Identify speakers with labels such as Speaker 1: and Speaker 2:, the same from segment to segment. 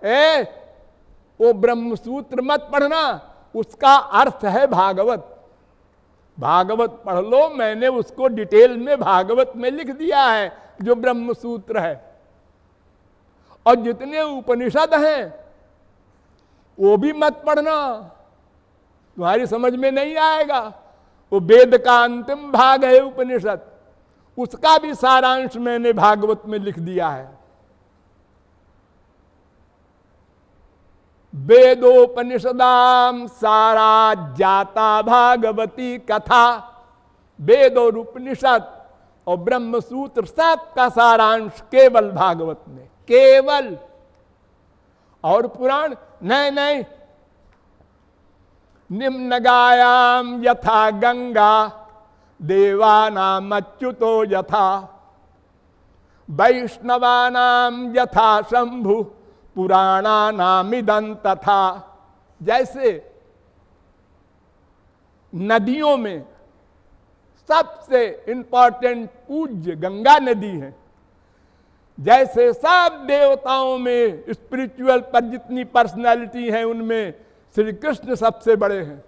Speaker 1: ए वो ब्रह्मसूत्र मत पढ़ना, उसका अर्थ है भागवत। भागवत पढ़ लो, मैंने उसको डिटेल में भागवत में लिख दिया है जो ब्रह्मसूत्र है। और जितने उपनिषद हैं वो भी मत पढ़ना, तुम्हारी समझ में नहीं आएगा। वो वेद का अंतिम भाग है उपनिषद, उसका भी सारांश मैंने भागवत में लिख दिया है। वेदोपनिषदाम सारा जाता भागवती कथा। वेद और उपनिषद और ब्रह्मसूत्र सब का सारांश केवल भागवत में, केवल। और पुराण नहीं। निम्नगायाम यथा गंगा देवानाम अच्युतो यथा, वैष्णवानाम यथा शंभु पुराणानामिदं तथा। जैसे नदियों में सबसे इंपॉर्टेंट पूज्य गंगा नदी है, जैसे सब देवताओं में स्पिरिचुअल पर जितनी पर्सनालिटी है उनमें श्री कृष्ण सबसे बड़े हैं,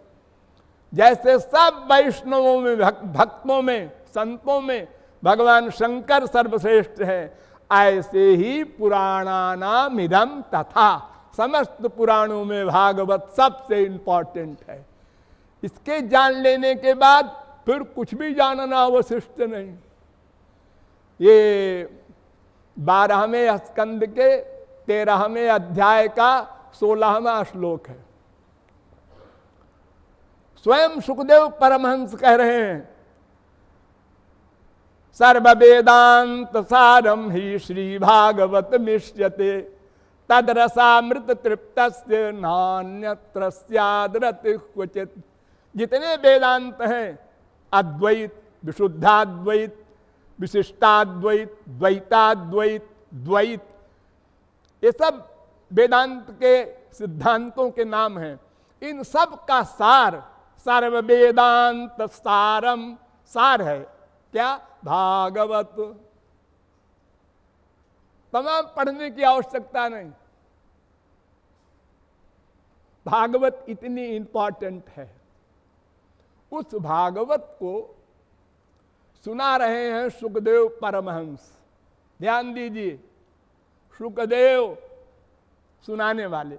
Speaker 1: जैसे सब वैष्णवों में भक्तों में संतों में भगवान शंकर सर्वश्रेष्ठ है, ऐसे ही पुराणानामिदं तथा। समस्त पुराणों में भागवत सबसे इंपॉर्टेंट है। इसके जान लेने के बाद फिर कुछ भी जानना अवशिष्ट नहीं। ये 12वें स्कंद के 13वें अध्याय का 16वां श्लोक है। स्वयं सुखदेव परमहंस कह रहे हैं, सर्व वेदांत सारम ही श्री भागवत मिष्यते तदरसामृत तृप्तस्य नान्यत्र स्याद्रतिः क्वचित्। जितने वेदांत हैं, अद्वैत, विशुद्धाद्वैत, विशिष्टाद्वैत, द्वैताद्वैत, द्वैत, ये सब वेदांत के सिद्धांतों के नाम हैं। इन सब का सार सर्व वेदांत सारम, सार है क्या? भागवत। तमाम पढ़ने की आवश्यकता नहीं, भागवत इतनी इंपॉर्टेंट है। उस भागवत को सुना रहे हैं सुखदेव परमहंस। ध्यान दीजिए, सुखदेव सुनाने वाले।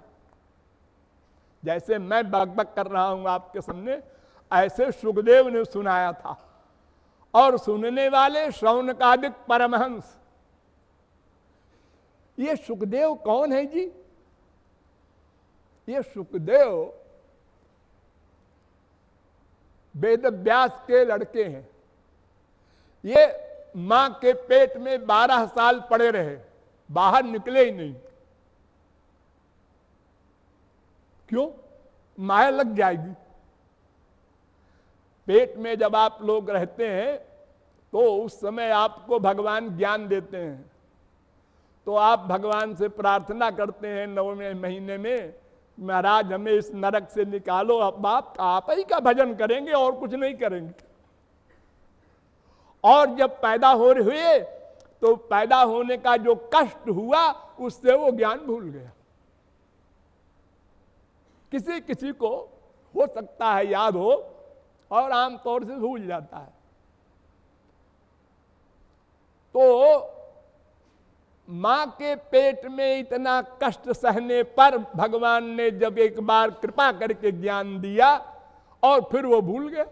Speaker 1: जैसे मैं बकबक कर रहा हूं आपके सामने, ऐसे सुखदेव ने सुनाया था। और सुनने वाले शौनकादिक परमहंस। ये सुखदेव कौन है जी? ये सुखदेव वेदव्यास के लड़के हैं। ये मां के पेट में 12 साल पड़े रहे, बाहर निकले ही नहीं। क्यों? माया लग जाएगी। पेट में जब आप लोग रहते हैं तो उस समय आपको भगवान ज्ञान देते हैं, तो आप भगवान से प्रार्थना करते हैं 9वें महीने में, महाराज हमें इस नरक से निकालो। अब आप ही का भजन करेंगे और कुछ नहीं करेंगे। और जब पैदा हुए तो पैदा होने का जो कष्ट हुआ उससे वो ज्ञान भूल गया। किसी किसी को हो सकता है याद हो, और आमतौर से भूल जाता है। तो मां के पेट में इतना कष्ट सहने पर भगवान ने जब एक बार कृपा करके ज्ञान दिया और फिर वो भूल गए,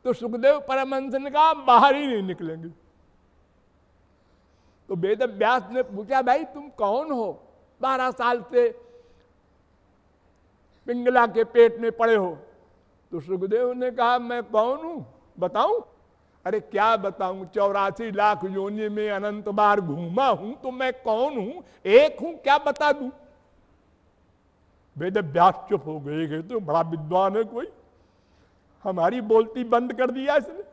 Speaker 1: तो सुखदेव परमहंस ने कहा बाहर ही नहीं निकलेंगे। तो वेदव्यास ने पूछा, भाई तुम कौन हो? 12 साल से पिंगला के पेट में पड़े हो। तो सुखदेव ने कहा, मैं कौन हूं बताऊं? अरे क्या बताऊं, 84 लाख योनि में अनंत बार घूमा हूं, तो मैं कौन हूं? एक हूं, क्या बता दूं? वेदव्यास चुप हो गए। तो बड़ा विद्वान है कोई, हमारी बोलती बंद कर दिया इसने।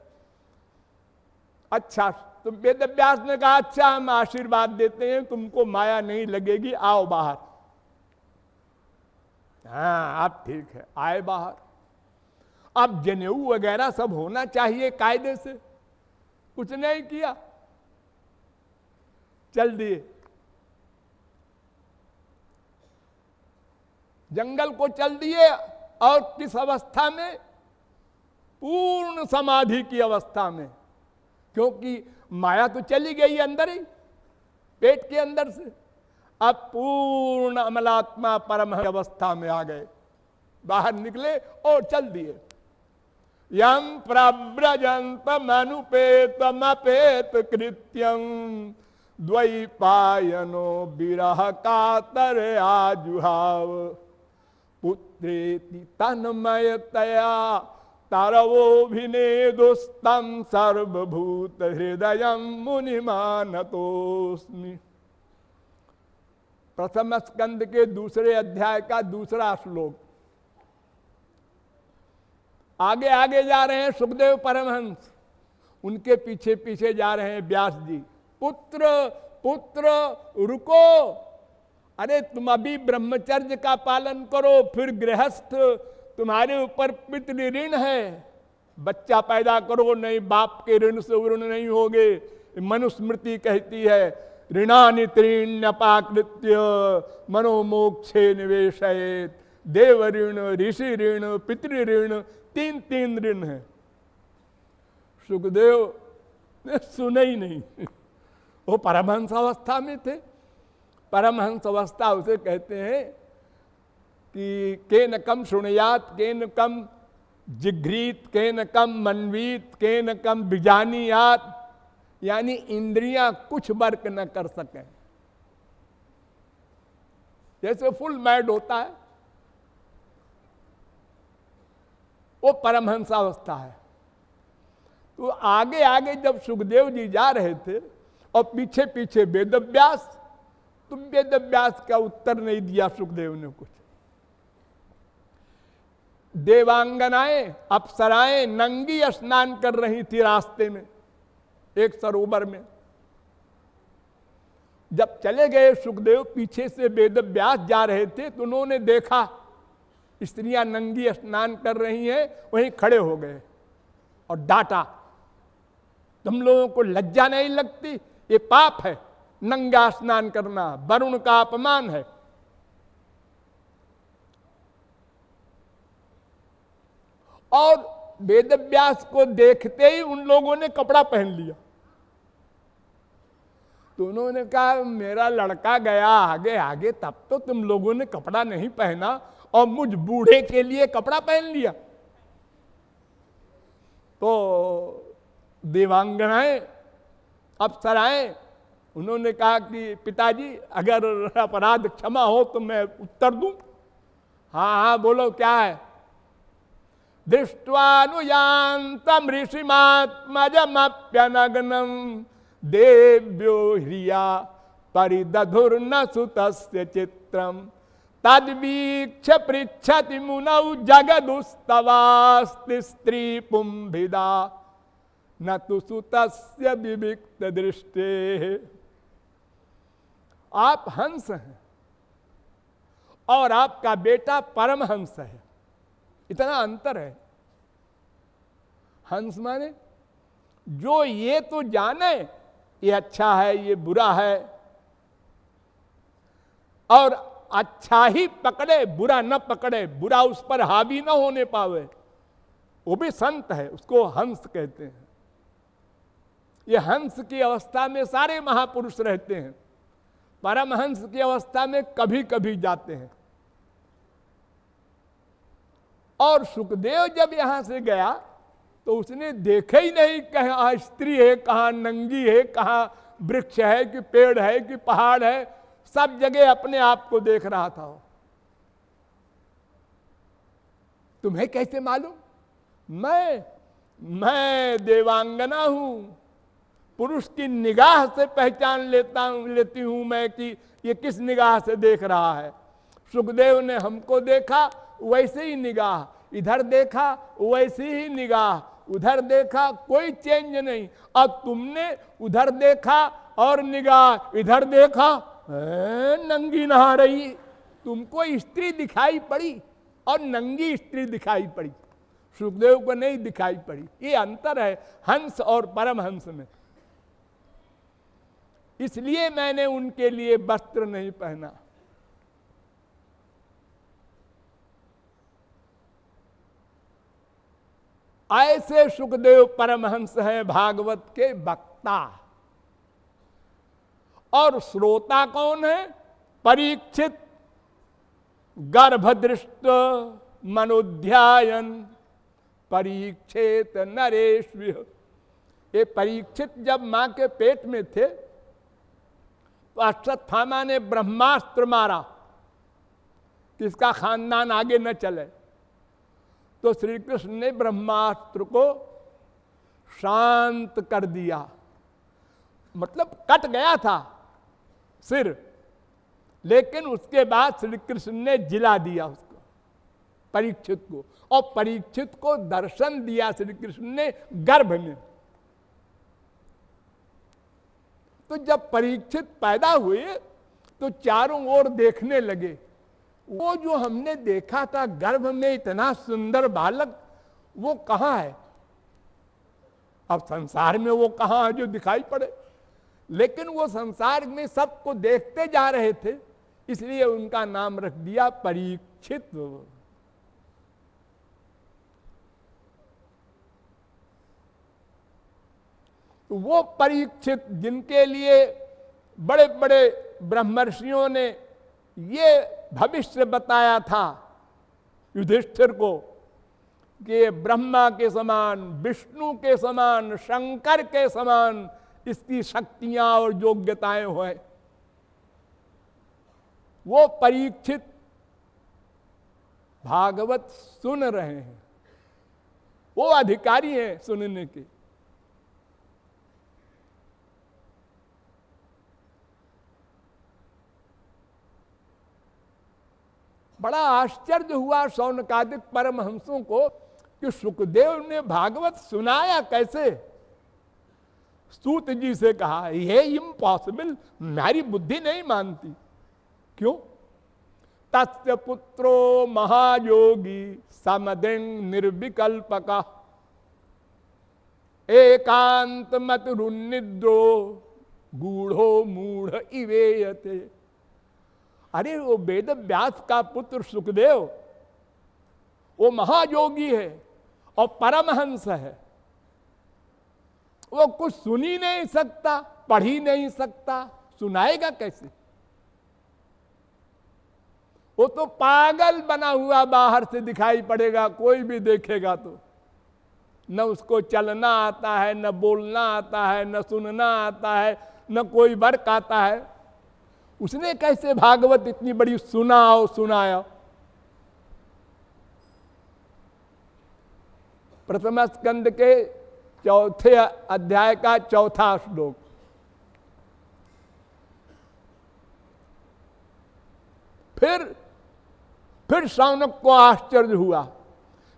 Speaker 1: अच्छा, तो वेदव्यास ने कहा, अच्छा हम आशीर्वाद देते हैं, तुमको माया नहीं लगेगी, आओ बाहर। हाँ आप ठीक है, आए बाहर। अब जनेऊ वगैरह सब होना चाहिए कायदे से, कुछ नहीं किया, चल दिए। जंगल को चल दिए, और किस अवस्था में? पूर्ण समाधि की अवस्था में, क्योंकि माया तो चली गई अंदर ही, पेट के अंदर से। अब पूर्ण अमलात्मा परम अवस्था में आ गए, बाहर निकले और चल दिए। यम प्रव्रजंत मनुपेतमपेत कृत्यं द्वैपायनो विरह कातर आजुहाव पुत्रेति तन्मयतया तारवोभिनेदुस्तम सर्वभूत हृदयं मुनिमानतोस्मि। प्रथम स्कंद के दूसरे अध्याय का दूसरा श्लोक। आगे आगे जा रहे हैं सुखदेव परमहंस, उनके पीछे पीछे जा रहे हैं व्यास जी। पुत्र पुत्र रुको, अरे तुम अभी ब्रह्मचर्य का पालन करो, फिर गृहस्थ, तुम्हारे ऊपर पितृ ऋण है, बच्चा पैदा करो, नहीं बाप के ऋण से ऋण नहीं होगे। मनुस्मृति कहती है ऋणानि त्रीण्यपाकृत्य मनोमोक्षे निवेशयेत्। देव ऋण, ऋषि ऋण, पितृ ऋण, तीन तीन ऋण है। सुखदेव ने सुना ही नहीं, वो परमहंस अवस्था में थे। परमहंस अवस्था उसे कहते हैं कि केन कम शुणयात, केन कम जिघ्रीत, केन कम मनवीत, केन कम बिजानियात, यानी इंद्रियां कुछ वर्क न कर सके। जैसे फुल मैड होता है, वो परमहंस अवस्था है। तो आगे आगे जब सुखदेव जी जा रहे थे और पीछे पीछे वेदव्यास, तो वेदव्यास का उत्तर नहीं दिया सुखदेव ने कुछ। देवांगनाएं, अप्सराएं नंगी स्नान कर रही थी रास्ते में, एक सरोवर में। जब चले गए सुखदेव, पीछे से वेदव्यास जा रहे थे, तो उन्होंने देखा स्त्रियां नंगी स्नान कर रही हैं, वहीं खड़े हो गए और डांटा, तुम लोगों को लज्जा नहीं लगती? ये पाप है, नंगा स्नान करना वरुण का अपमान है। और वेदव्यास को देखते ही उन लोगों ने कपड़ा पहन लिया। तो उन्होंने कहा मेरा लड़का गया आगे आगे, तब तो तुम लोगों ने कपड़ा नहीं पहना, और मुझ बूढ़े के लिए कपड़ा पहन लिया। तो देवांगनाएं, अप्सराएं, उन्होंने कहा कि पिताजी अगर अपराध क्षमा हो तो मैं उत्तर दूं। हाँ हाँ बोलो क्या है? दृष्ट्वानुयान्तं ऋषिमात्मजमप्यनग्नं देव्यो ह्रिया परिदधुर्न सुतस्य चित्रम् तद्वीक्ष पृच्छति मुनौ जगदुस्तवास्ति स्त्री पुंभिदा न तु सुतस्य विविक्त दृष्टे। आप हंस हैं और आपका बेटा परमहंस है, इतना अंतर है। हंस माने जो ये तो जाने ये अच्छा है ये बुरा है, और अच्छा ही पकड़े बुरा न पकड़े, बुरा उस पर हावी न होने पावे, वो भी संत है, उसको हंस कहते हैं। ये हंस की अवस्था में सारे महापुरुष रहते हैं, परमहंस की अवस्था में कभी कभी जाते हैं। और सुखदेव जब यहां से गया तो उसने देखा ही नहीं कहां स्त्री है, कहां नंगी है, कहां वृक्ष है कि पेड़ है कि पहाड़ है, सब जगह अपने आप को देख रहा था। तुम्हें कैसे मालूम? मैं देवांगना हूं, पुरुष की निगाह से पहचान लेती हूं मैं कि ये किस निगाह से देख रहा है। सुखदेव ने हमको देखा वैसे ही निगाह, इधर देखा वैसी ही निगाह, उधर देखा कोई चेंज नहीं। अब तुमने उधर देखा और निगाह इधर देखा, नंगी नहा रही, तुमको स्त्री दिखाई पड़ी और नंगी स्त्री दिखाई पड़ी, सुखदेव को नहीं दिखाई पड़ी। ये अंतर है हंस और परमहंस में। इसलिए मैंने उनके लिए वस्त्र नहीं पहना। ऐसे सुखदेव परमहंस हैं भागवत के वक्ता। और श्रोता कौन है? परीक्षित, गर्भदृष्ट मनोध्यायन परीक्षित नरेश। ये परीक्षित जब मां के पेट में थे तो अश्वत्थामा ने ब्रह्मास्त्र मारा कि इसका खानदान आगे न चले, तो श्री कृष्ण ने ब्रह्मास्त्र को शांत कर दिया। मतलब कट गया था सिर, लेकिन उसके बाद श्री कृष्ण ने जिला दिया उसको, परीक्षित को, और परीक्षित को दर्शन दिया श्री कृष्ण ने गर्भ में। तो जब परीक्षित पैदा हुए तो चारों ओर देखने लगे, वो जो हमने देखा था गर्भ में इतना सुंदर बालक, वो कहां है? अब संसार में वो कहां है जो दिखाई पड़े? लेकिन वो संसार में सबको देखते जा रहे थे, इसलिए उनका नाम रख दिया परीक्षित। तो वो परीक्षित जिनके लिए बड़े बड़े ब्रह्मर्षियों ने ये भविष्य बताया था युधिष्ठिर को कि ब्रह्मा के समान, विष्णु के समान, शंकर के समान इसकी शक्तियां और योग्यताएं हुए, वो परीक्षित भागवत सुन रहे हैं, वो अधिकारी हैं सुनने के। बड़ा आश्चर्य हुआ शौनकादिक परमहंसों को कि सुखदेव ने भागवत सुनाया कैसे। सूत जी से कहा ये इम्पॉसिबल, मेरी बुद्धि नहीं मानती। क्यों? तस्य पुत्रो महायोगी समदिंग निर्विकल्पका एकांत मतरुन्निद्रो गूढ़ो मूढ़ इवेयते। अरे वो वेद व्यास का पुत्र सुखदेव, वो महायोगी है और परमहंस है। वो कुछ सुन ही नहीं सकता, पढ़ ही नहीं सकता, सुनाएगा कैसे? वो तो पागल बना हुआ बाहर से दिखाई पड़ेगा, कोई भी देखेगा तो। न उसको चलना आता है, न बोलना आता है, न सुनना आता है, न कोई वर्क आता है। उसने कैसे भागवत इतनी बड़ी सुनाया? प्रथम स्कंद के चौथे अध्याय का चौथा श्लोक। फिर शौनक को आश्चर्य हुआ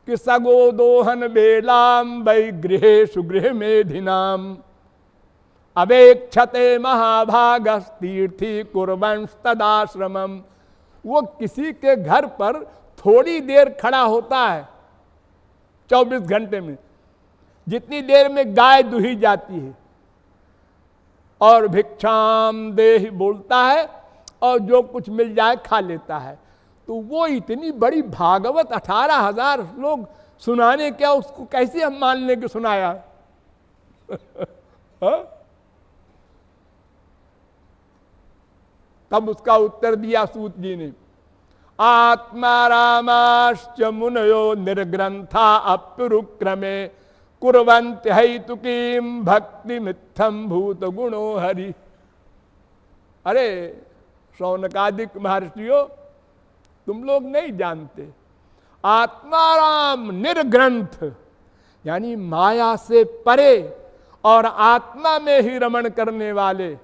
Speaker 1: कि सगो दोहन बेलाम वै गृहेषु गृह मेधिनाम अवेक्षते महाभागस्तीर्थी कुर्वंस्तदाश्रमम। वो किसी के घर पर थोड़ी देर खड़ा होता है 24 घंटे में, जितनी देर में गाय दुही जाती है, और भिक्षाम देहि बोलता है और जो कुछ मिल जाए खा लेता है। तो वो इतनी बड़ी भागवत 18,000 लोग सुनाने, क्या उसको कैसे हम मान लें कि सुनाया? तब उसका उत्तर दिया सूत जी ने, आत्मा रामाश्च मुनयो निर्ग्रंथा अप्युरुक्रमे कुर्वन्त हैतुकीम भक्ति मिथ्यम भूत गुणो हरि। अरे शौनकादिक महर्षियों, तुम लोग नहीं जानते, आत्माराम निर्ग्रंथ यानी माया से परे और आत्मा में ही रमण करने वाले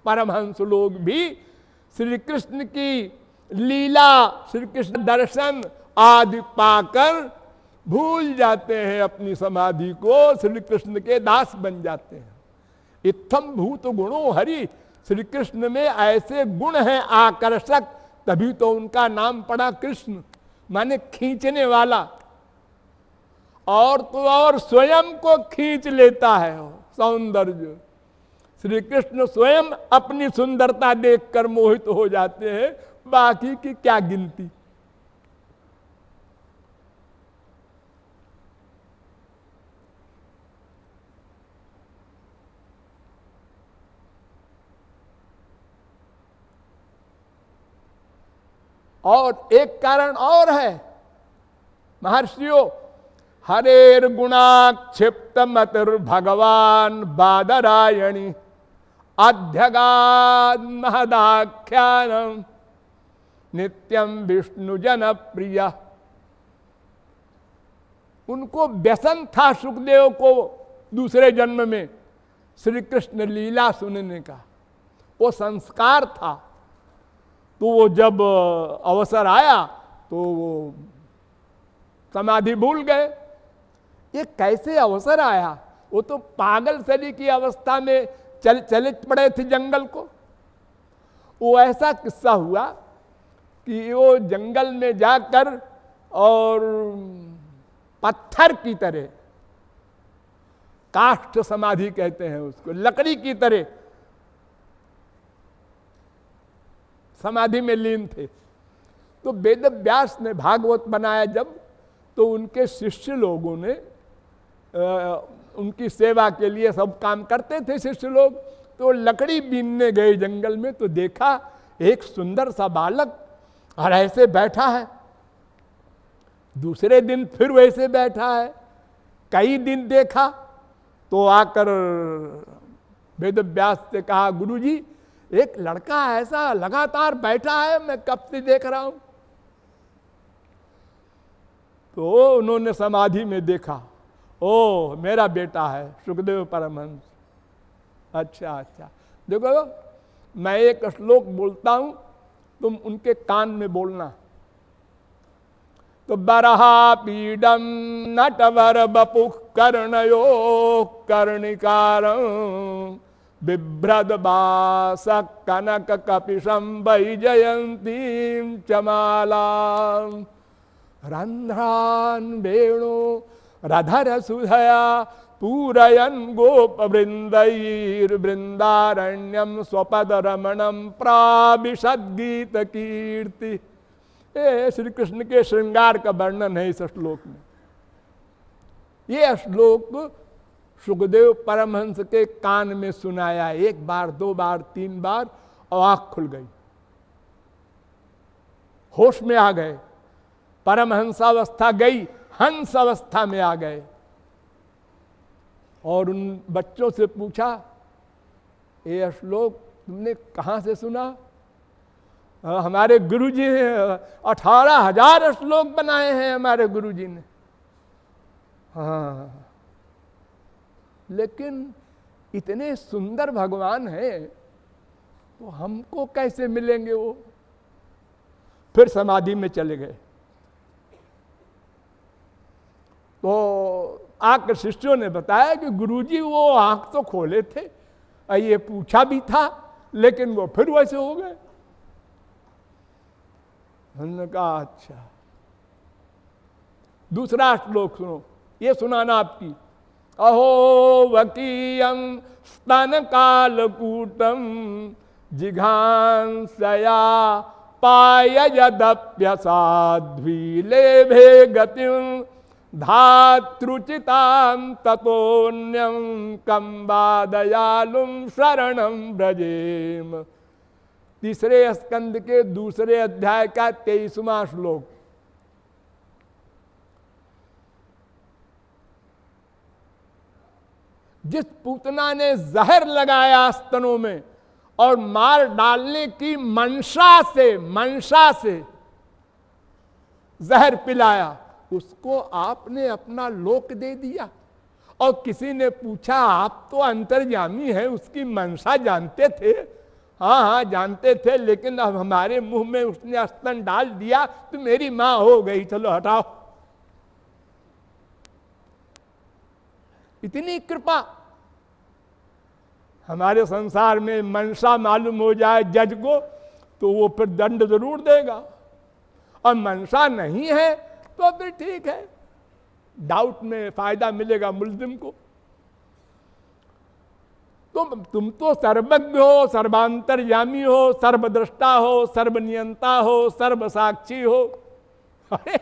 Speaker 1: परमहंस लोग भी श्री कृष्ण की लीला, श्री कृष्ण दर्शन आदि पाकर भूल जाते हैं अपनी समाधि को, श्री कृष्ण के दास बन जाते हैं। इत्थम भूत गुणों हरि, श्री कृष्ण में ऐसे गुण हैं आकर्षक, तभी तो उनका नाम पड़ा कृष्ण, माने खींचने वाला। और तो और स्वयं को खींच लेता है सौंदर्य। श्री कृष्ण स्वयं अपनी सुंदरता देखकर मोहित हो जाते हैं, बाकी की क्या गिनती। और एक कारण और है महर्षियों, हरेर गुणाक्षिप्त मतिर भगवान बादरायणी अध्यगाद महदाख्यानम नित्यम विष्णु जन प्रिय। उनको व्यसन था सुखदेव को दूसरे जन्म में श्री कृष्ण लीला सुनने का, वो संस्कार था। तो वो जब अवसर आया तो वो समाधि भूल गए। ये कैसे अवसर आया? वो तो पागल शरीर की अवस्था में चले पड़े थे जंगल को। वो ऐसा किस्सा हुआ कि वो जंगल में जाकर और पत्थर की तरह, काष्ठ समाधि कहते हैं उसको, लकड़ी की तरह समाधि में लीन थे। तो वेद व्यास ने भागवत बनाया जब, तो उनके शिष्य लोगों ने उनकी सेवा के लिए सब काम करते थे शिष्य लोग। तो लकड़ी बीनने गए जंगल में, तो देखा एक सुंदर सा बालक और ऐसे बैठा है। दूसरे दिन फिर वैसे बैठा है। कई दिन देखा तो आकर वेद व्यास से कहा, गुरुजी एक लड़का ऐसा लगातार बैठा है, मैं कब से देख रहा हूं। तो उन्होंने समाधि में देखा, ओ मेरा बेटा है सुखदेव परमहंस। अच्छा अच्छा, देखो मैं एक श्लोक बोलता हूं, तुम उनके कान में बोलना। तो बरहा पीडम नटवर बपुः कर्णयो कर्णिकारं बिभ्रद बास कनक कपिशं वैजयंतीं चमालां रंध्रान् वेणु रधर सुधया पूरयन् गोप वृंदारण्यम स्वपद रमणम प्राविशद गीत कीर्ति। श्री कृष्ण के श्रृंगार का वर्णन है इस श्लोक में। ये श्लोक सुखदेव परमहंस के कान में सुनाया, एक बार, दो बार, तीन बार, और आंख खुल गई, होश में आ गए, परमहंसावस्था गई, हंस अवस्था में आ गए। और उन बच्चों से पूछा, ये श्लोक तुमने कहां से सुना? हमारे गुरुजी ने 18,000 श्लोक बनाए हैं हमारे गुरुजी ने। हाँ, लेकिन इतने सुंदर भगवान हैं तो हमको कैसे मिलेंगे वो? फिर समाधि में चले गए। तो आकर शिष्यों ने बताया कि गुरुजी वो आंख तो खोले थे, ये पूछा भी था, लेकिन वो फिर वैसे हो गए। हमने कहा अच्छा। दूसरा श्लोक सुनो, ये सुनाना आपकी। अहो वकीयं स्तन कालकूटम जिघांसया पाययदप्यसाध्वीलेभे गतिं धातृचितां ततोन्यं कंबादयालुं शरणं व्रजेम। तीसरे स्कंद के दूसरे अध्याय का 23वां श्लोक। जिस पूतना ने जहर लगाया स्तनों में और मार डालने की मंशा से जहर पिलाया, उसको आपने अपना लोक दे दिया। और किसी ने पूछा, आप तो अंतर्यामी हैं, उसकी मंशा जानते थे? हाँ हाँ जानते थे, लेकिन अब हमारे मुंह में उसने स्तन डाल दिया तो मेरी मां हो गई, चलो हटाओ। इतनी कृपा। हमारे संसार में मंशा मालूम हो जाए जज को तो वो फिर दंड जरूर देगा, और मंशा नहीं है तो फिर ठीक है, डाउट में फायदा मिलेगा मुल्जिम को। तुम तो सर्वज्ञ हो, सर्वांतर्यामी हो, सर्वद्रष्टा हो, सर्वनियंता हो, सर्वसाक्षी हो। अरे